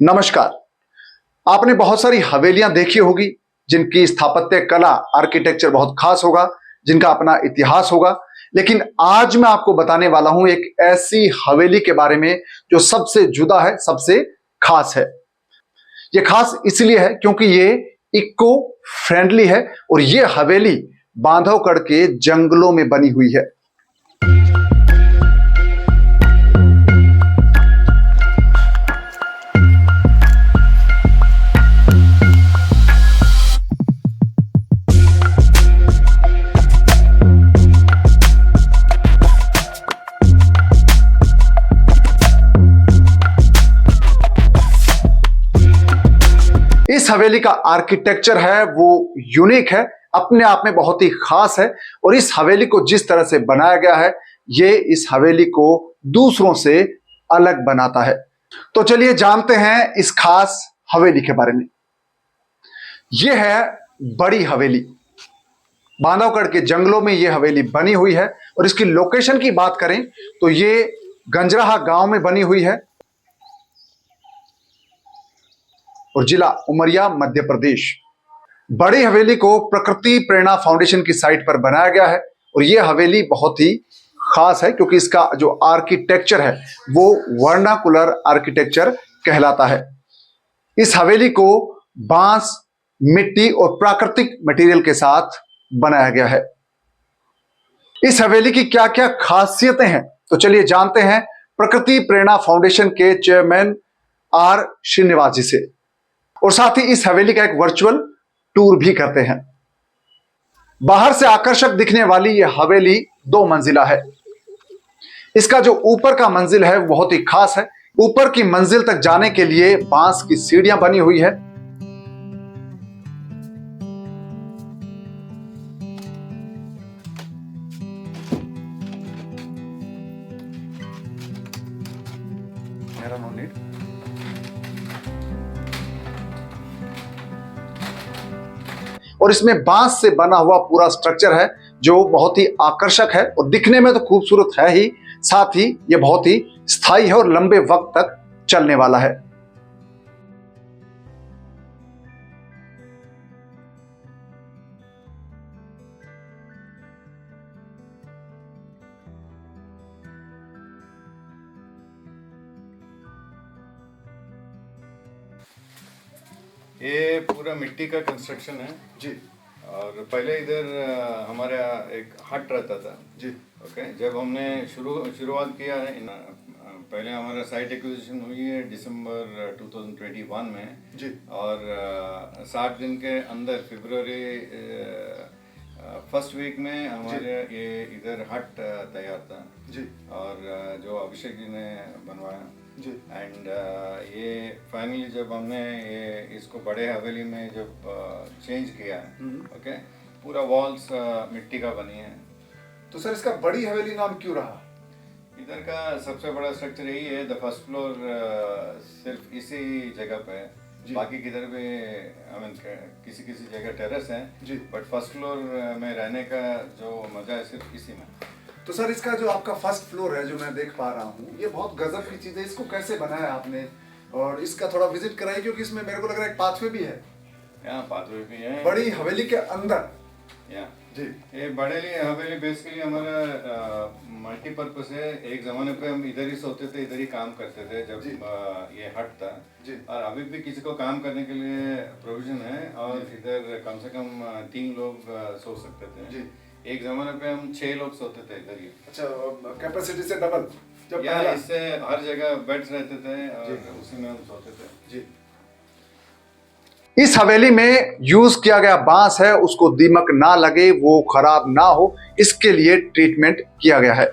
नमस्कार। आपने बहुत सारी हवेलियां देखी होगी जिनकी स्थापत्य कला आर्किटेक्चर बहुत खास होगा, जिनका अपना इतिहास होगा। लेकिन आज मैं आपको बताने वाला हूं एक ऐसी हवेली के बारे में जो सबसे जुदा है, सबसे खास है। ये खास इसलिए है क्योंकि ये इको फ्रेंडली है और ये हवेली बांधवगढ़ के जंगलों में बनी हुई है। इस हवेली का आर्किटेक्चर है वो यूनिक है, अपने आप में बहुत ही खास है। और इस हवेली को जिस तरह से बनाया गया है ये इस हवेली को दूसरों से अलग बनाता है। तो चलिए जानते हैं इस खास हवेली के बारे में। यह है बड़ी हवेली। बांधवगढ़ के जंगलों में यह हवेली बनी हुई है और इसकी लोकेशन की बात करें तो ये गंजराहा गांव में बनी हुई है और जिला उमरिया, मध्य प्रदेश। बड़ी हवेली को प्रकृति प्रेरणा फाउंडेशन की साइट पर बनाया गया है और यह हवेली बहुत ही खास है क्योंकि इसका जो आर्किटेक्चर है वो वर्नाकुलर आर्किटेक्चर कहलाता है। इस हवेली को बांस, मिट्टी और प्राकृतिक मटेरियल के साथ बनाया गया है। इस हवेली की क्या क्या खासियतें हैं तो चलिए जानते हैं प्रकृति प्रेरणा फाउंडेशन के चेयरमैन आर श्रीनिवास जी से, और साथ ही इस हवेली का एक वर्चुअल टूर भी करते हैं। बाहर से आकर्षक दिखने वाली यह हवेली 2 मंजिला है। इसका जो ऊपर का मंजिल है वो बहुत ही खास है। ऊपर की मंजिल तक जाने के लिए बांस की सीढ़ियां बनी हुई है। और इसमें बांस से बना हुआ पूरा स्ट्रक्चर है जो बहुत ही आकर्षक है और दिखने में तो खूबसूरत है ही, साथ ही ये बहुत ही स्थायी है और लंबे वक्त तक चलने वाला है। ये पूरा मिट्टी का कंस्ट्रक्शन है जी। और पहले इधर हमारे यहाँ एक हट रहता था जी। ओके। जब हमने शुरुआत किया है पहले हमारा साइट एक्विजिशन हुई है दिसंबर 2021 में जी। और 60 दिन के अंदर फरवरी फर्स्ट वीक में हमारे ये इधर हट तैयार था जी। और जो अभिषेक जी ने बनवाया जी। एंड ये फाइनली जब हमने ये इसको बड़े हवेली में जब चेंज किया है ओके, पूरा वॉल्स मिट्टी का बनी है। तो सर इसका बड़ी हवेली नाम क्यों रहा? इधर का सबसे बड़ा स्ट्रक्चर यही है। द फर्स्ट फ्लोर सिर्फ इसी जगह पे है, बाकी किधर भी आई मीन किसी किसी जगह टेरेस है जी, बट फर्स्ट फ्लोर में रहने का जो मजा है सिर्फ इसी में। तो सर इसका जो आपका फर्स्ट फ्लोर है जो मैं देख पा रहा हूँ ये बहुत गजब की चीज है। इसको कैसे बनाया आपने और इसका थोड़ा विजिट कराइए क्योंकि इसमें मेरे को लग रहा है एक पाथवे भी है। यहाँ पाथवे भी है बड़ी हवेली के अंदर। या जी। ये बड़े हवेली बेसिकली हमारा मल्टीपर्पज है। एक जमाने पे हम इधर ही सोते थे, इधर ही काम करते थे जब ये हट था जी। और अभी भी किसी को काम करने के लिए प्रोविजन है और इधर कम से कम 3 लोग सो सकते थे जी। एक जमाने पे हम 6 लोग सोते थे इधर ही। अच्छा, कैपेसिटी से डबल जब या इससे हर जगह बेड्स रहते थे और उसी में हम सोते थे जी। इस हवेली में यूज किया गया बांस है उसको दीमक ना लगे, वो खराब ना हो, इसके लिए ट्रीटमेंट किया गया है।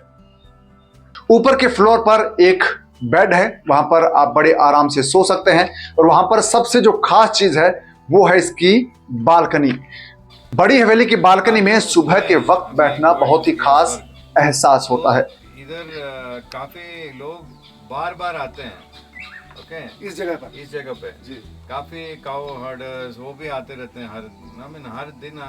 ऊपर के फ्लोर पर एक बेड है, वहां पर आप बड़े आराम से सो सकते हैं। और वहां पर सबसे जो खास चीज है वो है इसकी बालकनी। बड़ी हवेली की बालकनी में सुबह के वक्त बैठना बहुत ही खास एहसास होता है। इधर काफी लोग बार बार आते हैं ओके इस जगह पे जी। काफी काउ हर्डर्स वो भी आते रहते हैं हर दिन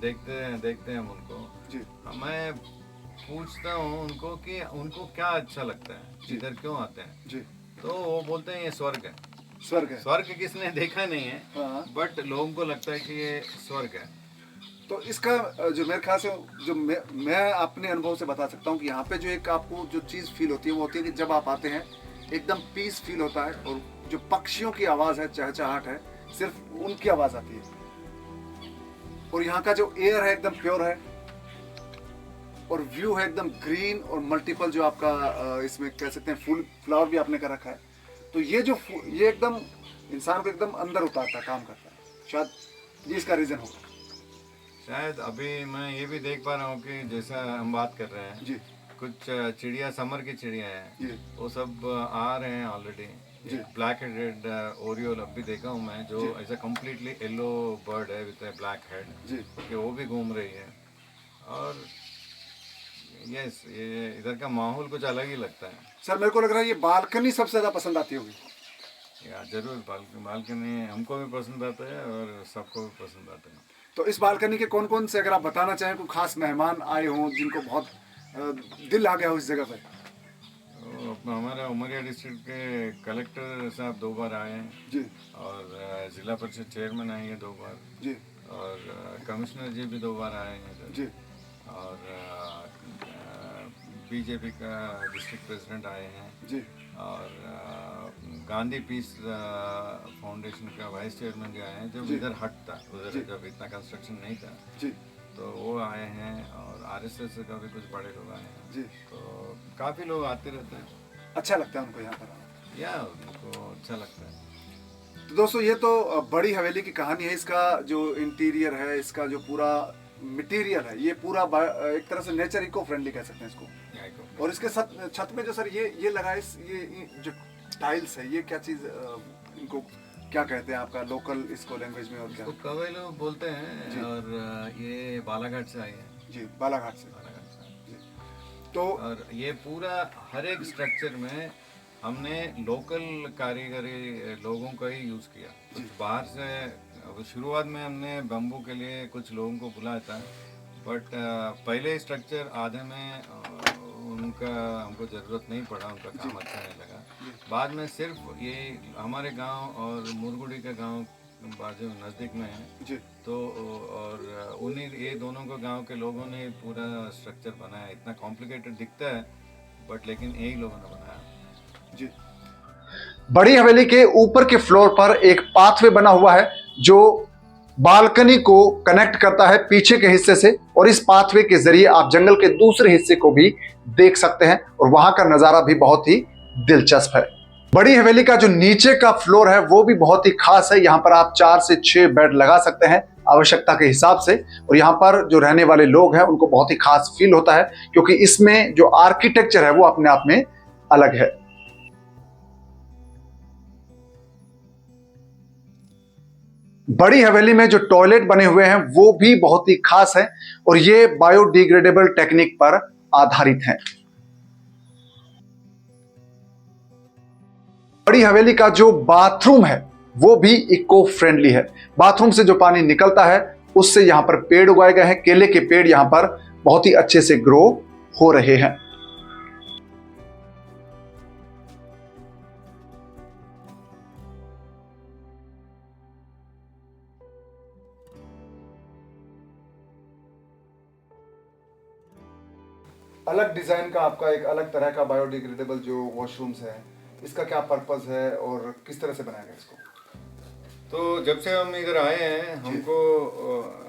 देखते हैं हम उनको जी। मैं पूछता हूँ उनको कि उनको क्या अच्छा लगता है, इधर क्यों आते हैं जी। तो वो बोलते हैं ये स्वर्ग है। स्वर्ग है। स्वर्ग किसने देखा नहीं है, हाँ। बट लोगों को लगता है कि ये स्वर्ग है। तो इसका जो मेरे ख्याल से जो मैं अपने अनुभव से बता सकता हूँ कि यहाँ पे जो एक आपको जो चीज़ फील होती है वो होती है कि जब आप आते हैं एकदम पीस फील होता है, और जो पक्षियों की आवाज़ है, चहचहाट है, सिर्फ उनकी आवाज़ आती है, और यहाँ का जो एयर है एकदम प्योर है, और व्यू है एकदम ग्रीन, और मल्टीपल जो आपका इसमें कह सकते हैं फूल फ्लावर भी आपने कर रखा है। तो ये जो ये एकदम इंसान को एकदम अंदर उतारता है, काम करता है। शायद ये इसका रीज़न होगा। शायद अभी मैं ये भी देख पा रहा हूँ कि जैसा हम बात कर रहे हैं, जी कुछ चिड़िया, समर की चिड़िया हैं, जी वो सब आ रहे हैं ऑलरेडी। जी। ब्लैक हेडेड ओरियोल अब भी देखा हूँ मैं, जो ऐसा कम्प्लीटली येलो बर्ड है विद ब्लैक हेड, जी कि वो भी घूम रही है। और यस, ये इधर का माहौल कुछ अलग ही लगता है। सर, मेरे को लग रहा है ये बालकनी सबसे ज़्यादा पसंद आती होगी। या जरूर, बालकनी हमको भी पसंद आता है और सबको भी पसंद आता है। तो इस बालकनी के कौन कौन से, अगर आप बताना चाहें, कोई खास मेहमान आए हों जिनको बहुत दिल आ गया हो इस जगह पे? तो हमारा उमरिया डिस्ट्रिक्ट के कलेक्टर साहब 2 बार आए हैं, जी और जिला परिषद चेयरमैन आए हैं 2 बार, जी और कमिश्नर जी भी 2 बार आए हैं इधर, जी और बीजेपी का डिस्ट्रिक्ट प्रेसिडेंट आए हैं, जी और गांधी पीस फाउंडेशन का वाइस चेयरमैन जो आए हैं, जब जी। इधर हट था, उधर जी। जब इतना कंस्ट्रक्शन नहीं था, जी तो वो आए हैं, और आरएसएस का भी कुछ बड़े लोग आए हैं। जी। तो काफ़ी लोग आते रहते हैं। अच्छा लगता है उनको यहाँ पर। या उनको अच्छा लगता है। तो दोस्तों, ये तो बड़ी हवेली की कहानी है। इसका जो इंटीरियर है, इसका जो पूरा मटेरियल है, ये पूरा एक तरह से नेचर इको फ्रेंडली कह सकते हैं इसको। और इसके छत में जो सर ये लगा है, ये जो टाइल्स है, ये क्या चीज़, इनको क्या कहते हैं आपका लोकल इसको लैंग्वेज में? और क्या? तो कवेलो बोलते हैं, और ये बालाघाट से आई है। जी, बालाघाट से। बालाघाट से। जी। तो और ये पूरा हर एक स्ट्रक्चर में हमने लोकल कारीगरी लोगों का ही यूज़ किया। कुछ बाहर से शुरुआत में हमने बम्बू के लिए कुछ लोगों को बुलाया था, बट पहले स्ट्रक्चर आधे में उनका हमको ज़रूरत नहीं पड़ा, उनका काम अच्छा नहीं लगा। बाद में सिर्फ ये हमारे गांव और मुरगुड़ी का गांव बाजू नज़दीक में है, जी तो और उन्हीं ये दोनों को गांव के लोगों ने पूरा स्ट्रक्चर बनाया। इतना कॉम्प्लिकेटेड दिखता है, बट लेकिन यही लोगों ने बनाया। जी। बड़ी हवेली के ऊपर के फ्लोर पर एक पाथवे बना हुआ है जो बालकनी को कनेक्ट करता है पीछे के हिस्से से, और इस पाथवे के जरिए आप जंगल के दूसरे हिस्से को भी देख सकते हैं, और वहां का नजारा भी बहुत ही दिलचस्प है। बड़ी हवेली का जो नीचे का फ्लोर है वो भी बहुत ही खास है। यहाँ पर आप 4 से 6 बेड लगा सकते हैं आवश्यकता के हिसाब से, और यहाँ पर जो रहने वाले लोग हैं उनको बहुत ही खास फील होता है, क्योंकि इसमें जो आर्किटेक्चर है वो अपने आप में अलग है। बड़ी हवेली में जो टॉयलेट बने हुए हैं वो भी बहुत ही खास है, और ये बायोडिग्रेडेबल टेक्निक पर आधारित हैं। बड़ी हवेली का जो बाथरूम है वो भी इको फ्रेंडली है। बाथरूम से जो पानी निकलता है उससे यहां पर पेड़ उगाए गए हैं। केले के पेड़ यहां पर बहुत ही अच्छे से ग्रो हो रहे हैं। अलग डिजाइन का आपका एक अलग तरह का बायोडिग्रेडेबल जो वॉशरूम्स है, इसका क्या पर्पस है और किस तरह से बनाया गया इसको? तो जब से हम इधर आए हैं, हमको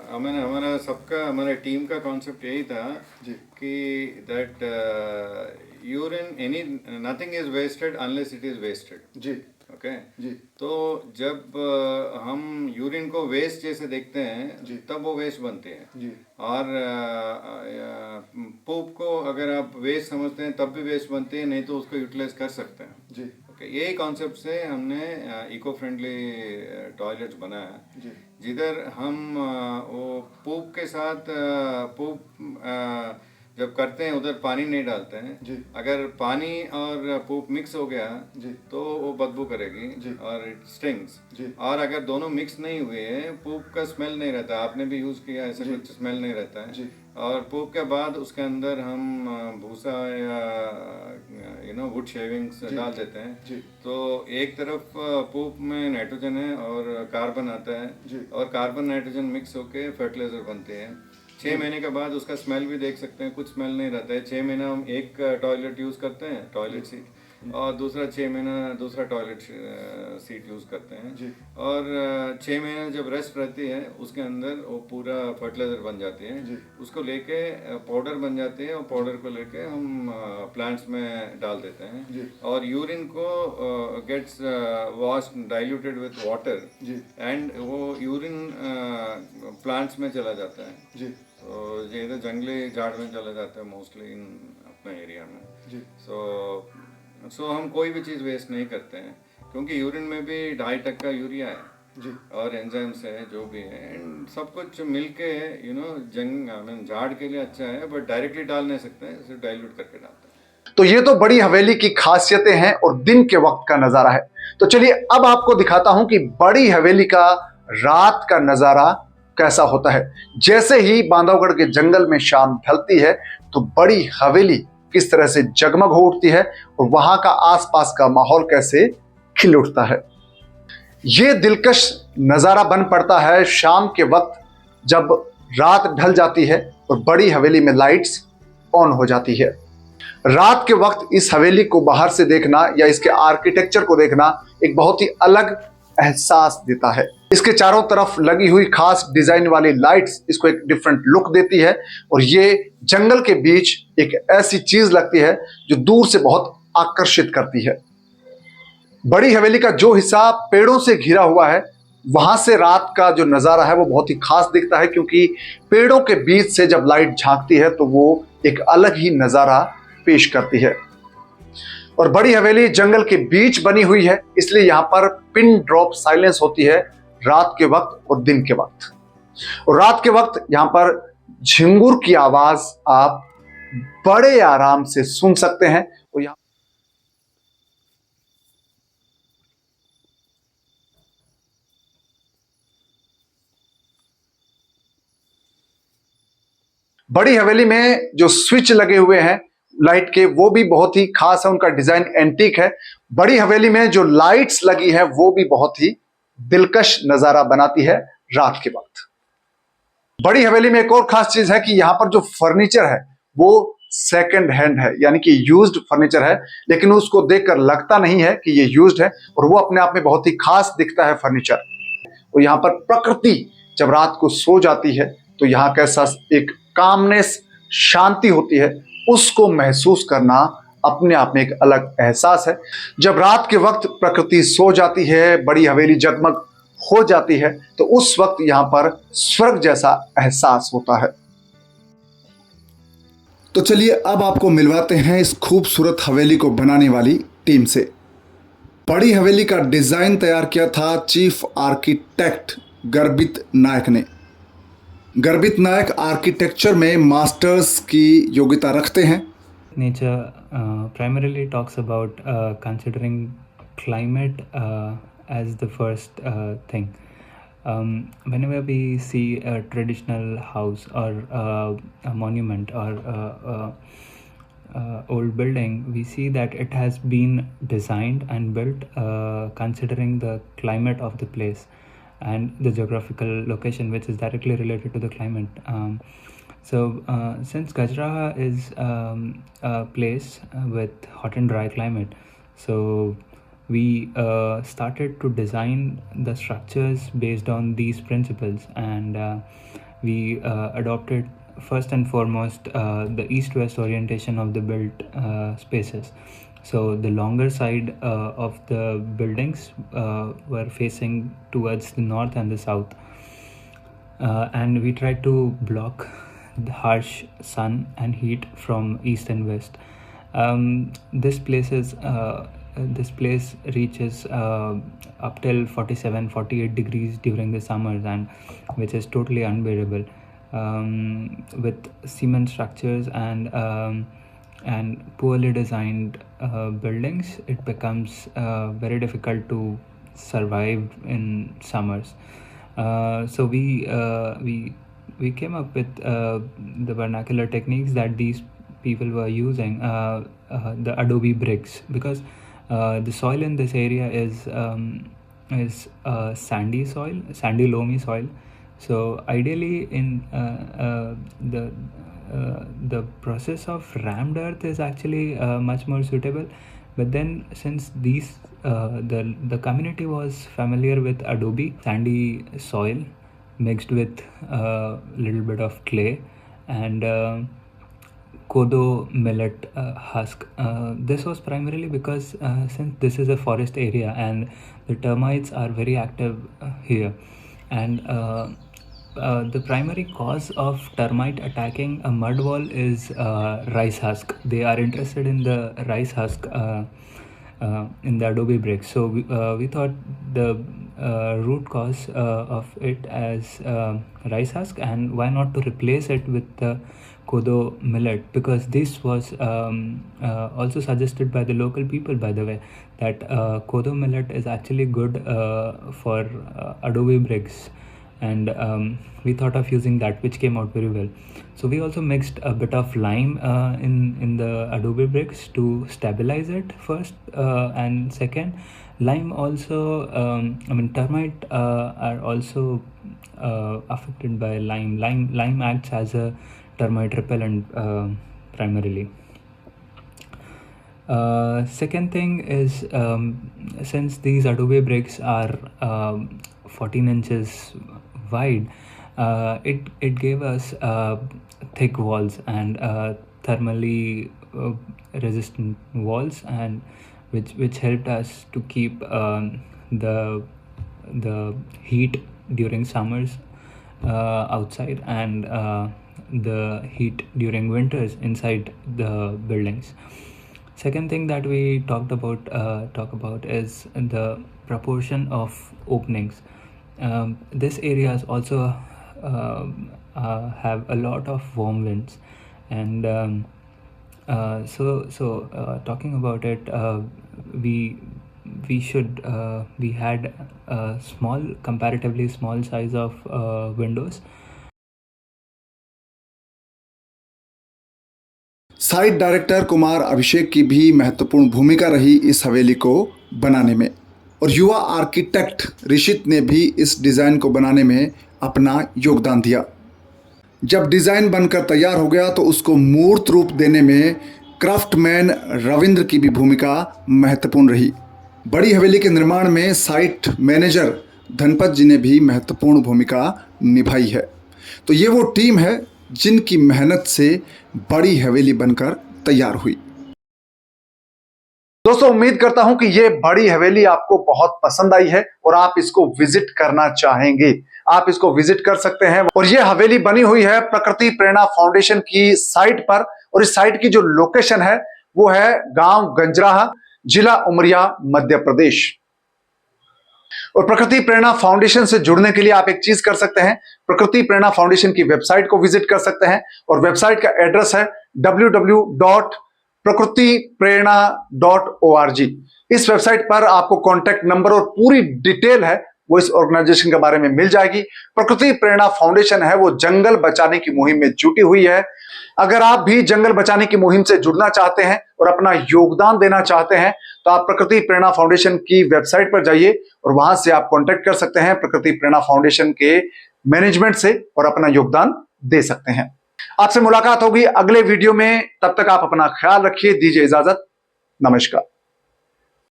हमारा सबका, हमारे टीम का कॉन्सेप्ट यही था जी कि that urine any nothing is wasted unless it is wasted. जी ओके जी तो जब हम यूरिन को वेस्ट जैसे देखते हैं तब वो वेस्ट बनते हैं, जी और पोप को अगर आप वेस्ट समझते हैं तब भी वेस्ट बनते हैं, नहीं तो उसको यूटिलाइज कर सकते हैं। जी ओके यही कॉन्सेप्ट से हमने इको फ्रेंडली टॉयलेट्स बनाया, जी जिधर हम वो पोप के साथ पोप जब करते हैं उधर पानी नहीं डालते हैं। जी अगर पानी और पोप मिक्स हो गया जी तो वो बदबू करेगी जी और इट स्टिंग्स। जी और अगर दोनों मिक्स नहीं हुए हैं, पोप का स्मेल नहीं रहता, आपने भी यूज किया, ऐसा जी कुछ स्मेल नहीं रहता है। जी और पूप के बाद उसके अंदर हम भूसा या वुड शेविंग्स डाल देते हैं। तो एक तरफ पूप में नाइट्रोजन है और कार्बन आता है और कार्बन नाइट्रोजन मिक्स होके फर्टिलाइजर बनते हैं। 6 महीने के बाद उसका स्मेल भी देख सकते हैं, कुछ स्मेल नहीं रहता है। 6 महीना हम एक टॉयलेट यूज़ करते हैं, टॉयलेट सीट, और दूसरा 6 महीना दूसरा टॉयलेट सीट यूज़ करते हैं। और 6 महीने जब रेस्ट रहती है उसके अंदर वो पूरा फर्टिलाइजर बन जाती है, उसको लेके पाउडर बन जाती है और पाउडर को लेके हम प्लांट्स में डाल देते हैं। और यूरिन को gets wash diluted with water and वो यूरिन प्लांट्स में चला जाता है। तो ये तो जंगली झाड़ में चला जाता है मोस्टली इन अपने एरिया में। सो हम कोई भी चीज़ वेस्ट नहीं करते हैं, क्योंकि यूरिन में भी 2.5% यूरिया है और एंजाइम्स है जो भी है, एंड सब कुछ मिलके झाड़ के लिए अच्छा है, बट डायरेक्टली डाल नहीं सकते हैं, सिर्फ डाइल्यूट करके डालते हैं। तो ये तो बड़ी हवेली की खासियतें हैं और दिन के वक्त का नजारा है। तो चलिए अब आपको दिखाता हूं कि बड़ी हवेली का रात का नजारा कैसा होता है। जैसे ही बांधवगढ़ के जंगल में शाम ढलती है तो बड़ी हवेली किस तरह से जगमग हो उठती है और वहां का आसपास का माहौल कैसे खिल उठता है। यह दिलकश नजारा बन पड़ता है शाम के वक्त, जब रात ढल जाती है और बड़ी हवेली में लाइट्स ऑन हो जाती है। रात के वक्त इस हवेली को बाहर से देखना या इसके आर्किटेक्चर को देखना एक बहुत ही अलग एहसास देता है। इसके चारों तरफ लगी हुई खास डिजाइन वाली लाइट्स इसको एक डिफरेंट लुक देती है और ये जंगल के बीच एक ऐसी चीज लगती है जो दूर से बहुत आकर्षित करती है। बड़ी हवेली का जो हिस्सा पेड़ों से घिरा हुआ है वहां से रात का जो नजारा है वो बहुत ही खास दिखता है, क्योंकि पेड़ों के बीच से जब लाइट झांकती है तो वो एक अलग ही नजारा पेश करती है। और बड़ी हवेली जंगल के बीच बनी हुई है, इसलिए यहां पर पिन ड्रॉप साइलेंस होती है रात के वक्त और दिन के वक्त। और रात के वक्त यहां पर झिंगुर की आवाज आप बड़े आराम से सुन सकते हैं। और यहां बड़ी हवेली में जो स्विच लगे हुए हैं लाइट के वो भी बहुत ही खास है, उनका डिजाइन एंटीक है। बड़ी हवेली में जो लाइट्स लगी है वो भी बहुत ही दिलकश नजारा बनाती है रात के वक्त। बड़ी हवेली में एक और खास चीज है कि यहां पर जो फर्नीचर है वो सेकंड हैंड है, यानी कि यूज्ड फर्नीचर है, लेकिन उसको देखकर लगता नहीं है कि ये यूज्ड है और वो अपने आप में बहुत ही खास दिखता है फर्नीचर। और यहां पर प्रकृति जब रात को सो जाती है तो यहां कैसा एक कामनेस, शांति होती है, उसको महसूस करना अपने आप में एक अलग एहसास है। जब रात के वक्त प्रकृति सो जाती है, बड़ी हवेली जगमग हो जाती है, तो उस वक्त यहां पर स्वर्ग जैसा एहसास होता है। तो चलिए अब आपको मिलवाते हैं इस खूबसूरत हवेली को बनाने वाली टीम से। बड़ी हवेली का डिजाइन तैयार किया था चीफ आर्किटेक्ट गर्बित नायक ने। गर्बित नायक आर्किटेक्चर में मास्टर्स की योग्यता रखते हैं। Nature primarily talks about considering climate as the first thing. Whenever we see a traditional house or a monument or old building, we see that it has been designed and built considering the climate of the place and the geographical location, which is directly related to the climate. So since Gajraha is a place with hot and dry climate, so we started to design the structures based on these principles, and we adopted first and foremost the east-west orientation of the built spaces. So the longer side of the buildings were facing towards the north and the south, and we tried to block the harsh sun and heat from east and west. This place reaches up till 47-48 degrees during the summers, and which is totally unbearable. With cement structures and poorly designed buildings, it becomes very difficult to survive in summers. So we we came up with the vernacular techniques that these people were using, the adobe bricks, because the soil in this area is sandy soil, sandy loamy soil. So ideally, in the process of rammed earth is actually much more suitable. But then, since the community was familiar with adobe sandy soil mixed with a little bit of clay and kodo millet husk. This was primarily because since this is a forest area and the termites are very active here, and the primary cause of termite attacking a mud wall is rice husk. They are interested in the rice husk in the adobe bricks. So we thought the root cause of it as rice husk, and why not to replace it with the kodo millet, because this was also suggested by the local people, by the way, that kodo millet is actually good for adobe bricks, and we thought of using that, which came out very well. So we also mixed a bit of lime in the adobe bricks to stabilize it first, and second, lime also termite are also affected by lime acts as a termite repellent primarily. Second thing is, since these adobe bricks are 14 inches wide, it gave us thick walls and thermally resistant walls, and which helped us to keep the heat during summers outside, and the heat during winters inside the buildings. Second thing that we talk about is the proportion of openings. This areas also have a lot of warm winds, and so talking about it, we had a comparatively small size of windows. Site director Kumar Abhishek की भी महत्वपूर्ण भूमिका रही इस हवेली को बनाने में, और युवा आर्किटेक्ट ऋषित ने भी इस डिज़ाइन को बनाने में अपना योगदान दिया। जब डिज़ाइन बनकर तैयार हो गया तो उसको मूर्त रूप देने में क्राफ्टमैन रविंद्र की भी भूमिका महत्वपूर्ण रही। बड़ी हवेली के निर्माण में साइट मैनेजर धनपत जी ने भी महत्वपूर्ण भूमिका निभाई है। तो ये वो टीम है जिनकी मेहनत से बड़ी हवेली बनकर तैयार हुई। दोस्तों, उम्मीद करता हूं कि ये बड़ी हवेली आपको बहुत पसंद आई है और आप इसको विजिट करना चाहेंगे। आप इसको विजिट कर सकते हैं, और ये हवेली बनी हुई है प्रकृति प्रेरणा फाउंडेशन की साइट पर, और इस साइट की जो लोकेशन है वो है गांव गंजराहा, जिला उमरिया, मध्य प्रदेश। और प्रकृति प्रेरणा फाउंडेशन से जुड़ने के लिए आप एक चीज कर सकते हैं, प्रकृति प्रेरणा फाउंडेशन की वेबसाइट को विजिट कर सकते हैं, और वेबसाइट का एड्रेस है www.prakritiprerna.org। इस वेबसाइट पर आपको कॉन्टैक्ट नंबर और पूरी डिटेल है वो इस ऑर्गेनाइजेशन के बारे में मिल जाएगी। प्रकृति प्रेरणा फाउंडेशन है वो जंगल बचाने की मुहिम में जुटी हुई है। अगर आप भी जंगल बचाने की मुहिम से जुड़ना चाहते हैं और अपना योगदान देना चाहते हैं तो आप प्रकृति प्रेरणा फाउंडेशन की वेबसाइट पर जाइए और वहां से आप कांटेक्ट कर सकते हैं प्रकृति प्रेरणा फाउंडेशन के मैनेजमेंट से और अपना योगदान दे सकते हैं। आपसे मुलाकात होगी अगले वीडियो में, तब तक आप अपना ख्याल रखिए, दीजिए इजाजत, नमस्कार।